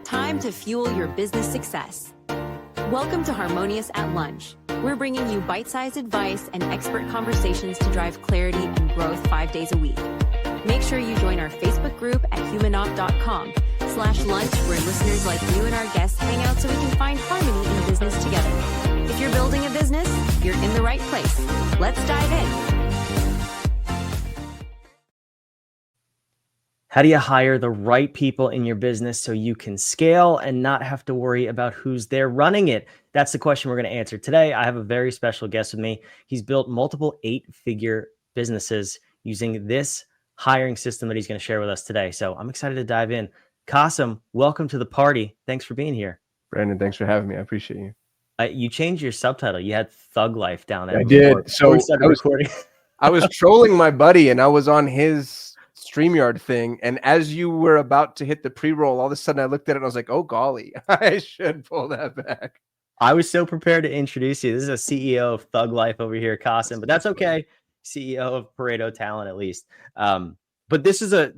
Time to fuel your business success. Welcome to Harmonious at Lunch. We're bringing you bite-sized advice and expert conversations to drive clarity and growth 5 days a week. Make sure you join our Facebook group at humanoff.com/lunch, where listeners like you and our guests hang out so we can find harmony in business together. If you're building a business, you're in the right place. Let's dive in. How do you hire the right people in your business so you can scale and not have to worry about who's there running it? That's the question we're going to answer today. I have a very special guest with me. He's built multiple 8-figure businesses using this hiring system that he's going to share with us today. So I'm excited to dive in. Kasim, welcome to the party. Thanks for being here. Brandon, thanks for having me. I appreciate you. You changed your subtitle. You had Thug Life down there. I did. So recording. I was trolling my buddy and I was on his StreamYard thing. And as you were about to hit the pre-roll, all of a sudden I looked at it and I was like, oh, golly, I should pull that back. I was so prepared to introduce you. This is a CEO of Thug Life over here, Kasim, but that's okay. CEO of Pareto Talent, at least. But this is a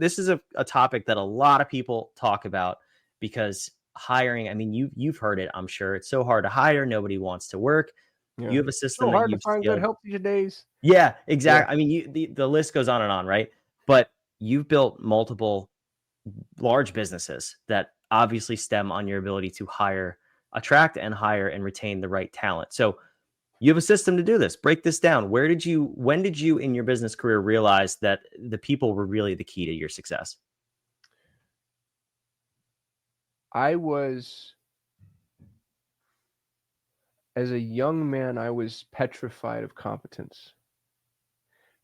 topic that a lot of people talk about because hiring, I mean, you've heard it, I'm sure. It's so hard to hire. Nobody wants to work. Yeah. You have a system. So hard to find good help these days. Yeah, exactly. Yeah. I mean, the list goes on and on, right? But you've built multiple large businesses that obviously stem on your ability to attract and hire and retain the right talent. So you have a system to do this. Break this down. When did you in your business career realize that the people were really the key to your success? As a young man, I was petrified of competence.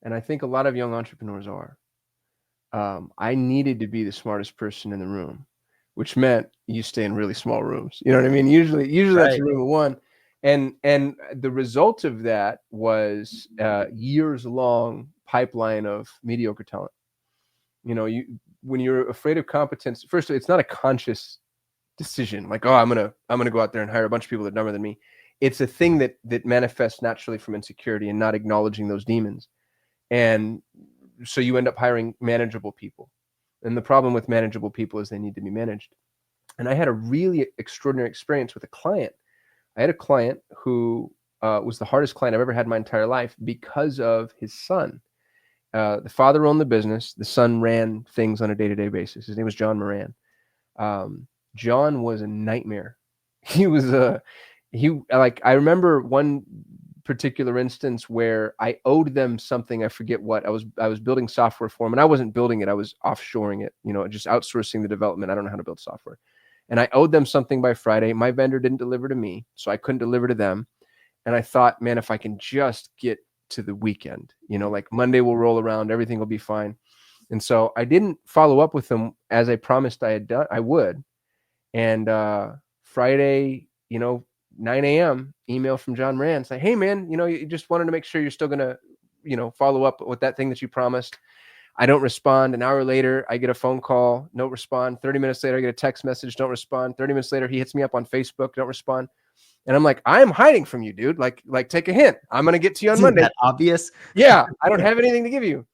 And I think a lot of young entrepreneurs are. I needed to be the smartest person in the room, which meant you stay in really small rooms. You know what I mean? Usually right. That's room one. And the result of that was years long pipeline of mediocre talent. You know, when you're afraid of competence, first of all, it's not a conscious decision. Like, oh, I'm gonna go out there and hire a bunch of people that are dumber than me. It's a thing that manifests naturally from insecurity and not acknowledging those demons. And so you end up hiring manageable people. And the problem with manageable people is they need to be managed. And I had a really extraordinary experience with a client. I had a client who was the hardest client I've ever had in my entire life because of his son. The father owned the business. The son ran things on a day-to-day basis. His name was John Moran. John was a nightmare. I remember one particular instance where I owed them something. I forget what. I was building software for them, and I wasn't building it. I was offshoring it, just outsourcing the development. I don't know how to build software. And I owed them something by Friday. My vendor didn't deliver to me, so I couldn't deliver to them. And I thought, man, if I can just get to the weekend, like Monday will roll around, everything will be fine. And so I didn't follow up with them as I promised I would. And Friday, 9 a.m. email from John Moran saying, hey man, you just wanted to make sure you're still going to, follow up with that thing that you promised. I don't respond. An hour later, I get a phone call, don't respond. 30 minutes later, I get a text message, don't respond. 30 minutes later, he hits me up on Facebook, don't respond. And I'm like, I'm hiding from you, dude. Like take a hint. I'm going to get to you on Monday. Isn't that obvious? Yeah. I don't have anything to give you.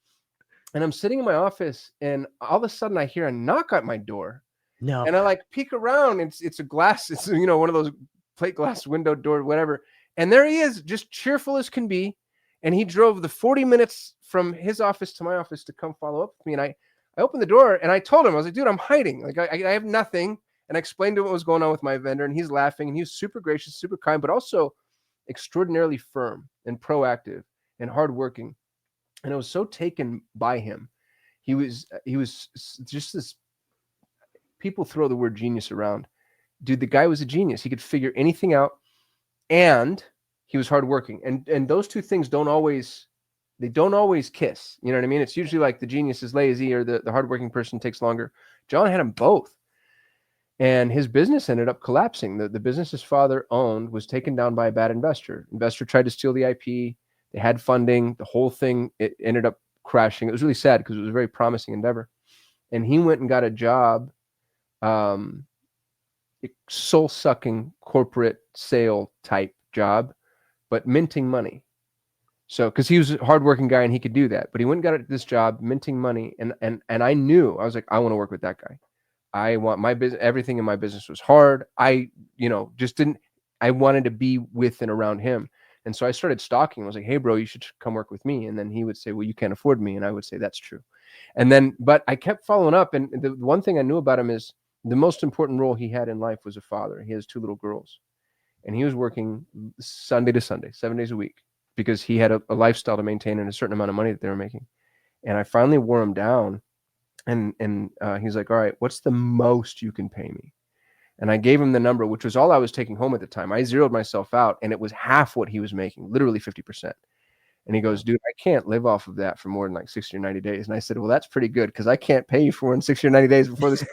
And I'm sitting in my office and all of a sudden I hear a knock at my door. No. And I peek around. It's a glass. It's, one of those plate glass window door, whatever. And there he is, just cheerful as can be. And he drove the 40 minutes from his office to my office to come follow up with me. And I opened the door and I told him, I was like, dude, I'm hiding. Like I have nothing. And I explained to him what was going on with my vendor, and he's laughing, and he was super gracious, super kind, but also extraordinarily firm and proactive and hardworking. And I was so taken by him. He was just this, people throw the word genius around. Dude, the guy was a genius. He could figure anything out, and he was hardworking. And those two things don't always kiss. You know what I mean? It's usually like the genius is lazy or the hardworking person takes longer. John had them both. And his business ended up collapsing. The business his father owned was taken down by a bad investor. Investor tried to steal the IP. They had funding. The whole thing, it ended up crashing. It was really sad because it was a very promising endeavor. And he went and got a job, soul-sucking corporate sale type job, but minting money. So, because he was a hardworking guy and he could do that. But he went and got this job, minting money. And I knew, I was like, I want to work with that guy. I want my business, everything in my business was hard. I, just didn't, I wanted to be with and around him. And so I started stalking. I was like, hey, bro, you should come work with me. And then he would say, well, you can't afford me. And I would say, that's true. And then, but I kept following up. And the one thing I knew about him is the most important role he had in life was a father. He has 2 little girls. And he was working Sunday to Sunday, 7 days a week, because he had a lifestyle to maintain and a certain amount of money that they were making. And I finally wore him down. And he's like, all right, what's the most you can pay me? And I gave him the number, which was all I was taking home at the time. I zeroed myself out, and it was half what he was making, literally 50%. And he goes, dude, I can't live off of that for more than like 60 or 90 days. And I said, well, that's pretty good, because I can't pay you for more than 60 or 90 days before this.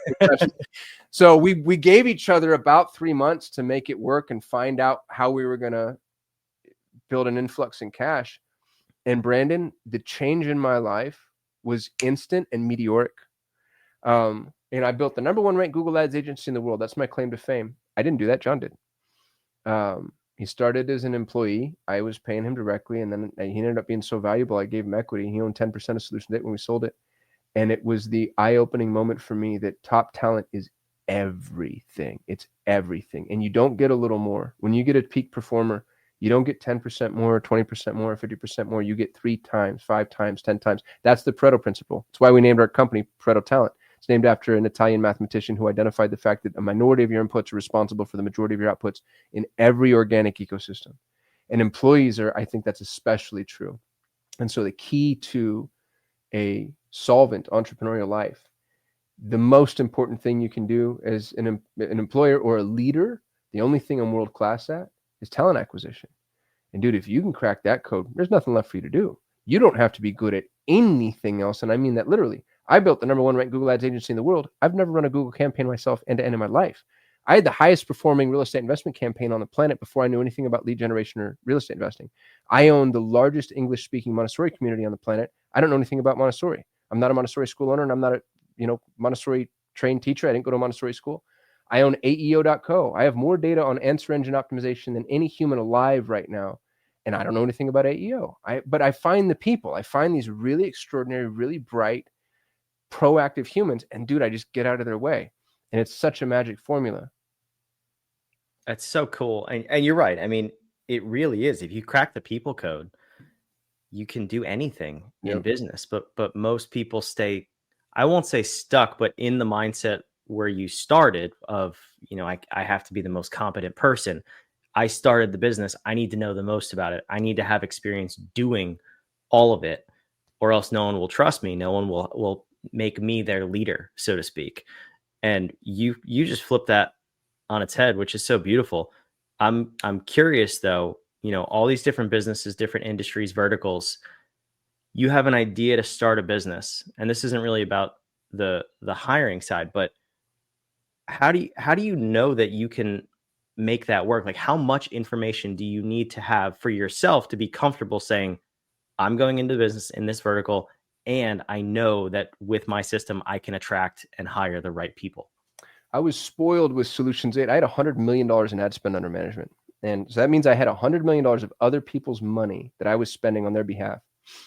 So we gave each other about 3 months to make it work and find out how we were going to build an influx in cash. And Brandon, the change in my life was instant and meteoric. And I built the #1 ranked Google Ads agency in the world. That's my claim to fame. I didn't do that. John did. He started as an employee. I was paying him directly. And then he ended up being so valuable, I gave him equity. He owned 10% of Solution Date when we sold it. And it was the eye-opening moment for me that top talent is everything. It's everything. And you don't get a little more. When you get a peak performer, you don't get 10% more, 20% more, 50% more. You get 3 times, 5 times, 10 times. That's the Pareto principle. That's why we named our company Pareto Talent. It's named after an Italian mathematician who identified the fact that a minority of your inputs are responsible for the majority of your outputs in every organic ecosystem. And employees are, I think that's especially true. And so the key to a solvent entrepreneurial life, the most important thing you can do as an employer or a leader, the only thing I'm world class at, is talent acquisition. And dude, if you can crack that code, there's nothing left for you to do. You don't have to be good at anything else. And I mean that literally. I built the #1 ranked Google Ads agency in the world. I've never run a Google campaign myself end to end in my life. I had the highest performing real estate investment campaign on the planet before I knew anything about lead generation or real estate investing. I own the largest English speaking Montessori community on the planet. I don't know anything about Montessori. I'm not a Montessori school owner, and I'm not a Montessori trained teacher. I didn't go to a Montessori school. I own AEO.co. I have more data on answer engine optimization than any human alive right now. And I don't know anything about AEO. But I find the people. I find these really extraordinary, really bright, proactive humans. And dude, I just get out of their way. And it's such a magic formula. That's so cool. And you're right. I mean, it really is. If you crack the people code, you can do anything in business. But most people stay, I won't say stuck, but in the mindset where you started of, I have to be the most competent person. I started the business. I need to know the most about it. I need to have experience doing all of it, or else no one will trust me. No one will make me their leader, so to speak. And you just flip that on its head, which is so beautiful. I'm curious though, all these different businesses, different industries, verticals, you have an idea to start a business. And this isn't really about the hiring side, but how do you know that you can make that work? Like, how much information do you need to have for yourself to be comfortable saying, I'm going into business in this vertical, and I know that with my system, I can attract and hire the right people? I was spoiled with Solutions 8. I had $100 million in ad spend under management. And so that means I had $100 million of other people's money that I was spending on their behalf.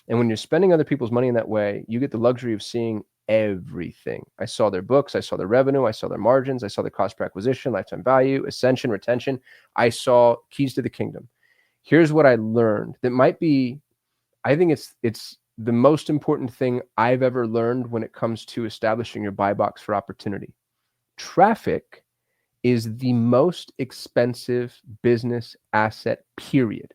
And when you're spending other people's money in that way, you get the luxury of seeing everything. I saw their books. I saw their revenue. I saw their margins. I saw their cost per acquisition, lifetime value, ascension, retention. I saw keys to the kingdom. Here's what I learned that might be, I think it's the most important thing I've ever learned when it comes to establishing your buy box for opportunity. Traffic is the most expensive business asset, period.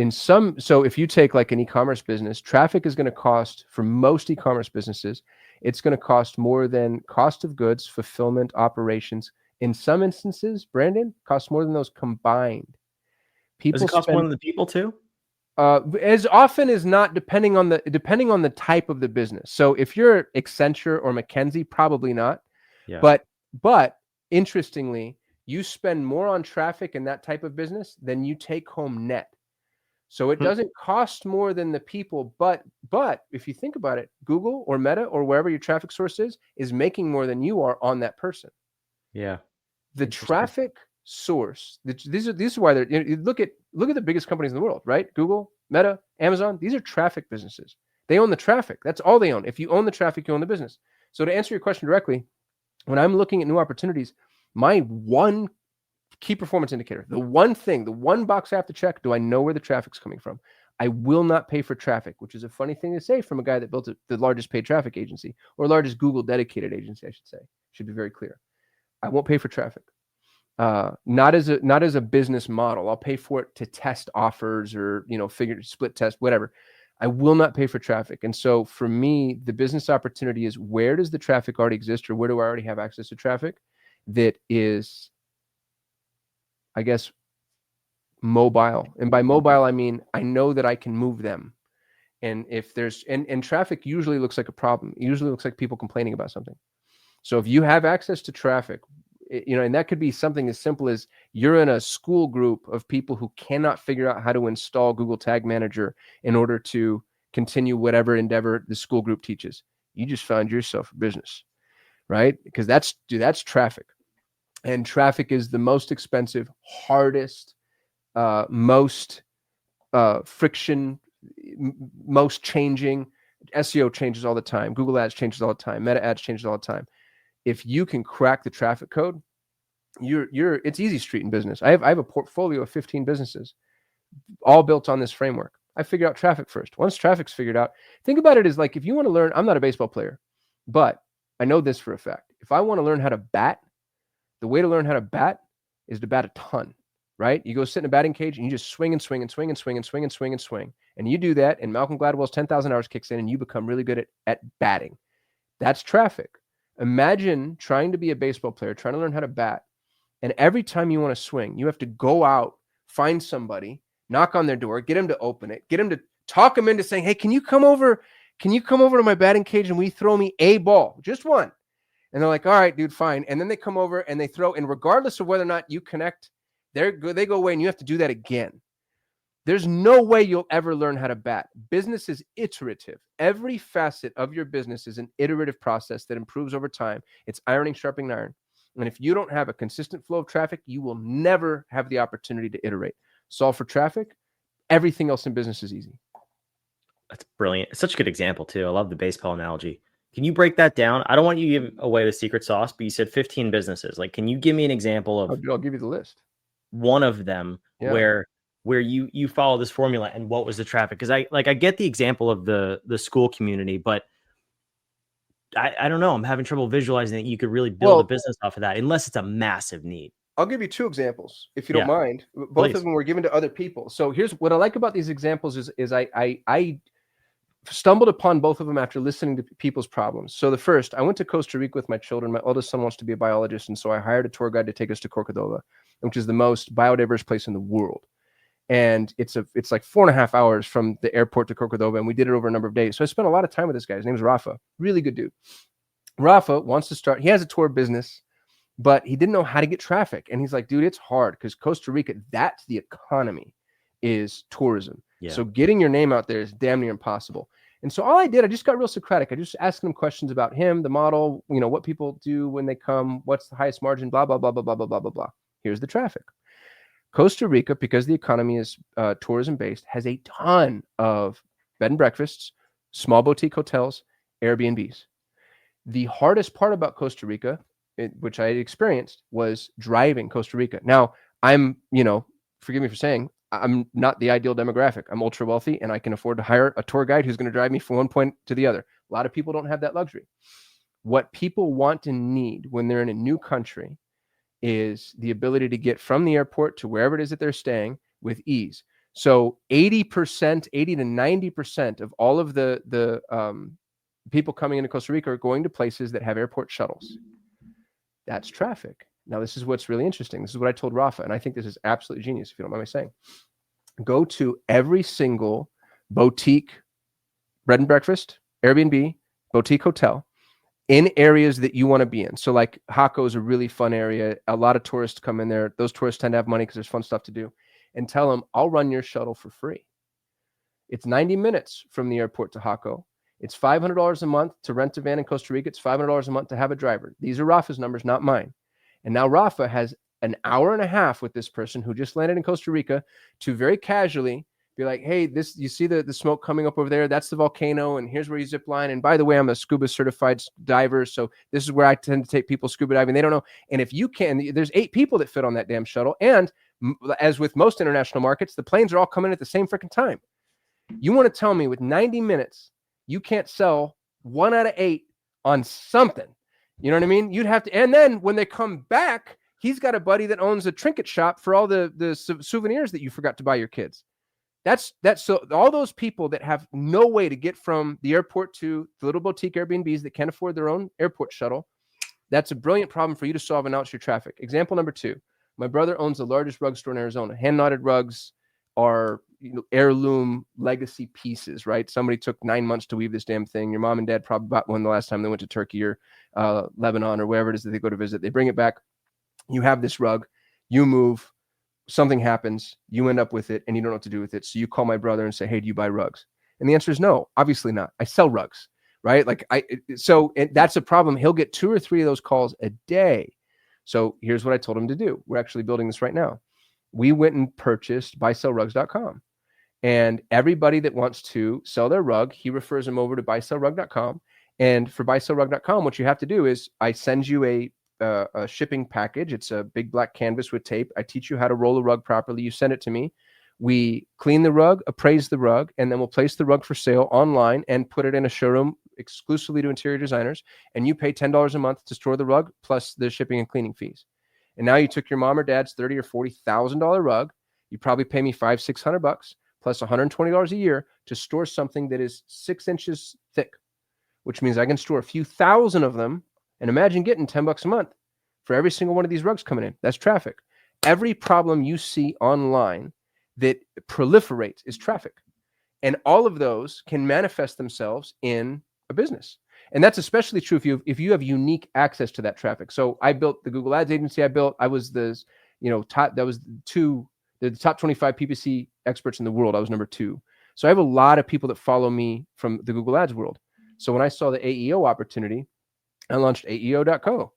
So if you take like an e-commerce business, traffic is going to cost, for most e-commerce businesses, it's going to cost more than cost of goods, fulfillment, operations. In some instances, Brandon, costs more than those combined. Does it cost more than the people too? As often as not, depending on the type of the business. So if you're Accenture or McKinsey, probably not. Yeah. But interestingly, you spend more on traffic in that type of business than you take home net. So it doesn't cost more than the people, but if you think about it, Google or Meta or wherever your traffic source is making more than you are on that person. Yeah. The traffic source, these are why they're, you look at the biggest companies in the world, right? Google, Meta, Amazon, these are traffic businesses. They own the traffic. That's all they own. If you own the traffic, you own the business. So to answer your question directly, When I'm looking at new opportunities, my one key performance indicator, the one thing, the one box I have to check, do I know where the traffic's coming from? I will not pay for traffic, which is a funny thing to say from a guy that built the largest paid traffic agency, or largest Google dedicated agency, I should say. Should be very clear. I won't pay for traffic. Not as a business model. I'll pay for it to test offers or, split test, whatever. I will not pay for traffic. And so for me, the business opportunity is, where does the traffic already exist, or where do I already have access to traffic that is, I guess, mobile? And by mobile, I mean, I know that I can move them. And if there's, and traffic usually looks like a problem. It usually looks like people complaining about something. So if you have access to traffic, and that could be something as simple as you're in a school group of people who cannot figure out how to install Google Tag Manager in order to continue whatever endeavor the school group teaches. You just found yourself a business, right? Because that's traffic. And traffic is the most expensive, hardest, most friction, most changing. SEO changes all the time. Google ads changes all the time. Meta ads changes all the time. If you can crack the traffic code, it's easy street in business. I have a portfolio of 15 businesses, all built on this framework. I figure out traffic first. Once traffic's figured out, think about it as like, if you want to learn, I'm not a baseball player, but I know this for a fact. If I want to learn how to bat, the way to learn how to bat is to bat a ton, right? You go sit in a batting cage and you just swing and swing and swing and swing and swing and swing and swing. And you do that, and Malcolm Gladwell's 10,000 hours kicks in, and you become really good at batting. That's traffic. Imagine trying to be a baseball player, trying to learn how to bat. And every time you want to swing, you have to go out, find somebody, knock on their door, get them to open it, get them to talk them into saying, hey, can you come over to my batting cage and we throw me a ball, just one? And they're like, all right, dude, fine. And then they come over and they throw, and regardless of whether or not you connect, they go away and you have to do that again. There's no way you'll ever learn how to bat. Business is iterative. Every facet of your business is an iterative process that improves over time. It's ironing, sharpening iron. And if you don't have a consistent flow of traffic, you will never have the opportunity to iterate. Solve for traffic. Everything else in business is easy. That's brilliant. It's such a good example too. I love the baseball analogy. Can you break that down? I don't want you to give away the secret sauce, but you said 15 businesses. Like, can you give me an example of I'll give you the list. One of them where you follow this formula and what was the traffic? Because I get the example of the school community, but I don't know. I'm having trouble visualizing that you could really build a business off of that, unless it's a massive need. I'll give you two examples, if you don't mind. Both Please. of them were given to other people. So here's what I like about these examples is I stumbled upon both of them after listening to people's problems. So the first, I went to Costa Rica with my children. My oldest son wants to be a biologist, and so I hired a tour guide to take us to Corcovado, which is the most biodiverse place in the world. And it's like 4.5 hours from the airport to Corcovado, and we did it over a number of days. So I spent a lot of time with this guy. His name's Rafa. Really good dude. Rafa wants to start. He has a tour business, but he didn't know how to get traffic. And he's like, dude, it's hard because Costa Rica, that's the economy, is tourism. Yeah. So getting your name out there is damn near impossible. And so all I did, I just got real Socratic. I just asked him questions about him, the model, what people do when they come, what's the highest margin, blah, blah, blah, blah, blah, blah, blah, blah, blah. Here's the traffic. Costa Rica, because the economy is tourism based, has a ton of bed and breakfasts, small boutique hotels, Airbnbs. The hardest part about Costa Rica, which I had experienced, was driving Costa Rica. Now, I'm, forgive me for saying, I'm not the ideal demographic. I'm ultra wealthy and I can afford to hire a tour guide who's going to drive me from one point to the other. A lot of people don't have that luxury. What people want and need when they're in a new country is the ability to get from the airport to wherever it is that they're staying with ease. So 80 to 90% of all of the people coming into Costa Rica are going to places that have airport shuttles. That's traffic. Now, this is what's really interesting. This is what I told Rafa, and I think this is absolutely genius, if you don't mind me saying. Go to every single boutique bread and breakfast, Airbnb, boutique hotel, in areas that you want to be in. So like Jaco is a really fun area. A lot of tourists come in there. Those tourists tend to have money because there's fun stuff to do. And tell them, I'll run your shuttle for free. It's 90 minutes from the airport to Jaco. It's $500 a month to rent a van in Costa Rica. It's $500 a month to have a driver. These are Rafa's numbers, not mine. And now Rafa has an hour and a half with this person who just landed in Costa Rica to very casually Be like, hey, you see the smoke coming up over there? That's the volcano, and here's where you zip line. And by the way, I'm a scuba certified diver, so this is where I tend to take people scuba diving. They don't know. And if you can, there's 8 people that fit on that damn shuttle. And as with most international markets, the planes are all coming at the same freaking time. You want to tell me with 90 minutes, you can't sell 1 out of 8 on something? You know what I mean? You'd have to. And then when they come back, he's got a buddy that owns a trinket shop for all the souvenirs that you forgot to buy your kids. That's so all those people that have no way to get from the airport to the little boutique Airbnbs that can't afford their own airport shuttle. That's a brilliant problem for you to solve and out your traffic. Example number 2. My brother owns the largest rug store in Arizona. Hand knotted rugs are heirloom legacy pieces, right? Somebody took 9 months to weave this damn thing. Your mom and dad probably bought one the last time they went to Turkey or Lebanon or wherever it is that they go to visit. They bring it back. You have this rug. You move. Something happens, you end up with it, and you don't know what to do with it. So you call my brother and say, hey, do you buy rugs? And the answer is no, obviously not. I sell rugs, right? And that's a problem. He'll get 2 or 3 of those calls a day. So here's what I told him to do. We're actually building this right now. We went and purchased buysellrugs.com. And everybody that wants to sell their rug, he refers them over to buysellrug.com. And for buysellrug.com, what you have to do is I send you a shipping package. It's a big black canvas with tape. I teach you how to roll a rug properly. You send it to me. We clean the rug, appraise the rug, and then we'll place the rug for sale online and put it in a showroom exclusively to interior designers. And you pay $10 a month to store the rug plus the shipping and cleaning fees. And now you took your mom or dad's $30,000 or $40,000 rug. You probably pay me $500-$600 plus $120 a year to store something that is 6 inches thick, which means I can store a few thousand of them. And imagine getting $10 a month for every single one of these rugs coming in. That's traffic. Every problem you see online that proliferates is traffic. And all of those can manifest themselves in a business. And that's especially true if you have unique access to that traffic. So I built the Google Ads agency. I was the top 25 PPC experts in the world. I was number 2. So I have a lot of people that follow me from the Google Ads world. So when I saw the AEO opportunity, I launched AEO.co.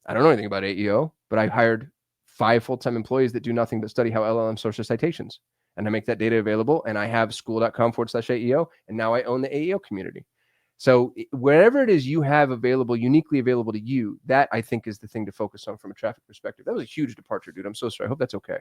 I don't know anything about AEO, but I hired 5 full-time employees that do nothing but study how LLM source their citations. And I make that data available. And I have school.com/AEO. And now I own the AEO community. So wherever it is you have available, uniquely available to you, that I think is the thing to focus on from a traffic perspective. That was a huge departure, dude. I'm so sorry. I hope that's okay.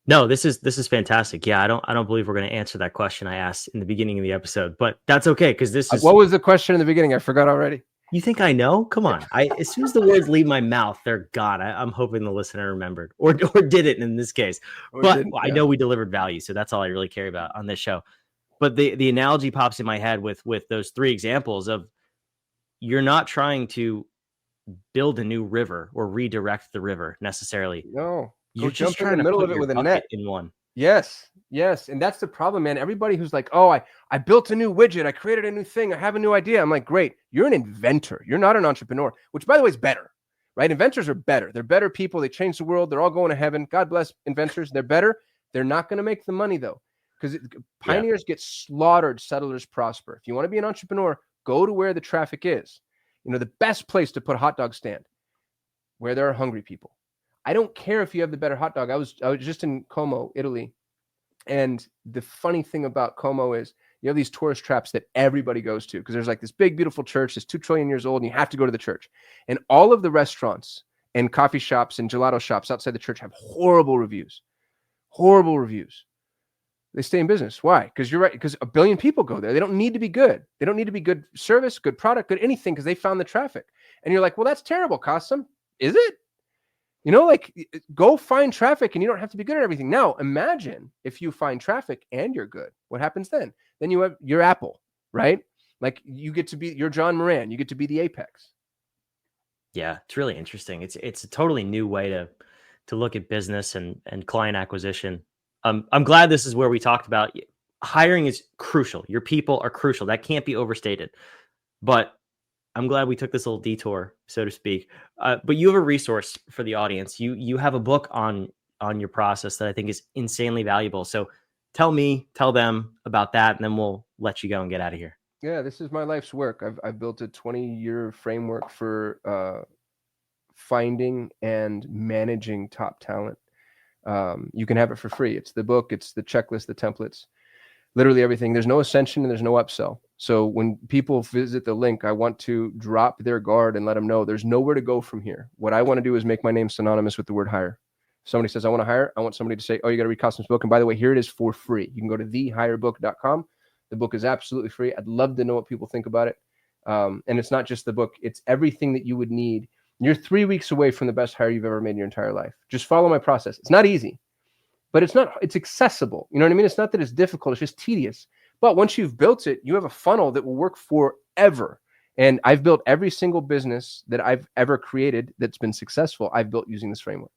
No, this is fantastic. Yeah, I don't believe we're going to answer that question I asked in the beginning of the episode, but that's okay because this is. What was the question in the beginning? I forgot already. You think I know? Come on. As soon as the words leave my mouth, they're gone. I'm hoping the listener remembered or did it in this case. But I know we delivered value, so that's all I really care about on this show. But the analogy pops in my head with those 3 examples of you're not trying to build a new river or redirect the river necessarily. No, you're just trying to middle of it with a net in one. Yes. And that's the problem, man. Everybody who's like, oh, I built a new widget. I created a new thing. I have a new idea. I'm like, great. You're an inventor. You're not an entrepreneur, which by the way is better, right? Inventors are better. They're better people. They change the world. They're all going to heaven. God bless inventors. They're better. They're not going to make the money though, because pioneers get slaughtered. Settlers prosper. If you want to be an entrepreneur, go to where the traffic is. The best place to put a hot dog stand, where there are hungry people. I don't care if you have the better hot dog. I was just in Como, Italy. And the funny thing about Como is you have these tourist traps that everybody goes to because there's like this big, beautiful church that's 2 trillion years old, and you have to go to the church. And all of the restaurants and coffee shops and gelato shops outside the church have horrible reviews. Horrible reviews. They stay in business. Why? Because you're right. Because a billion people go there. They don't need to be good. They don't need to be good service, good product, good anything because they found the traffic. And you're like, well, that's terrible, Kasim. Is it? Go find traffic and you don't have to be good at everything. Now, imagine if you find traffic and you're good. What happens then? Then you have your Apple, right? Like you get to be your John Moran. You get to be the apex. Yeah, it's really interesting. It's a totally new way to look at business and client acquisition. I'm glad this is where we talked about hiring is crucial. Your people are crucial. That can't be overstated. But I'm glad we took this little detour, so to speak. But you have a resource for the audience. You have a book on your process that I think is insanely valuable. So tell them about that, and then we'll let you go and get out of here. Yeah, this is my life's work. I've built a 20-year framework for finding and managing top talent. You can have it for free. It's the book. It's the checklist, the templates. literally everything. There's no ascension and there's no upsell. So when people visit the link, I want to drop their guard and let them know there's nowhere to go from here. What I want to do is make my name synonymous with the word hire. If somebody says, I want to hire, I want somebody to say, oh, you got to read Kasim's book. And by the way, here it is for free. You can go to thehirebook.com. The book is absolutely free. I'd love to know what people think about it. And it's not just the book. It's everything that you would need. You're 3 weeks away from the best hire you've ever made in your entire life. Just follow my process. It's not easy, but it's accessible. You know what I mean? It's not that it's difficult. It's just tedious. But once you've built it, you have a funnel that will work forever. And I've built every single business that I've ever created that's been successful. I've built using this framework.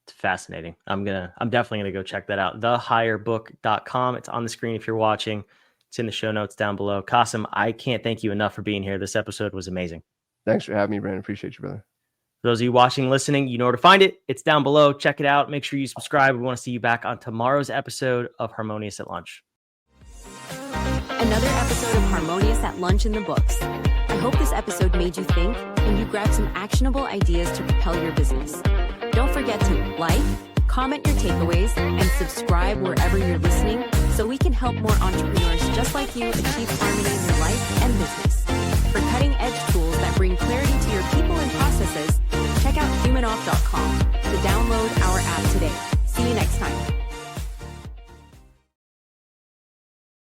It's fascinating. I'm definitely gonna go check that out. Thehirebook.com. It's on the screen if you're watching. It's in the show notes down below. Kasim, I can't thank you enough for being here. This episode was amazing. Thanks for having me, Brandon. Appreciate you, brother. For those of you watching, listening, you know where to find it. It's down below. Check it out. Make sure you subscribe. We want to see you back on tomorrow's episode of Harmonious at Lunch. Another episode of Harmonious at Lunch in the books. I hope this episode made you think and you grabbed some actionable ideas to propel your business. Don't forget to like, comment your takeaways, and subscribe wherever you're listening so we can help more entrepreneurs just like you achieve harmony in your life and business.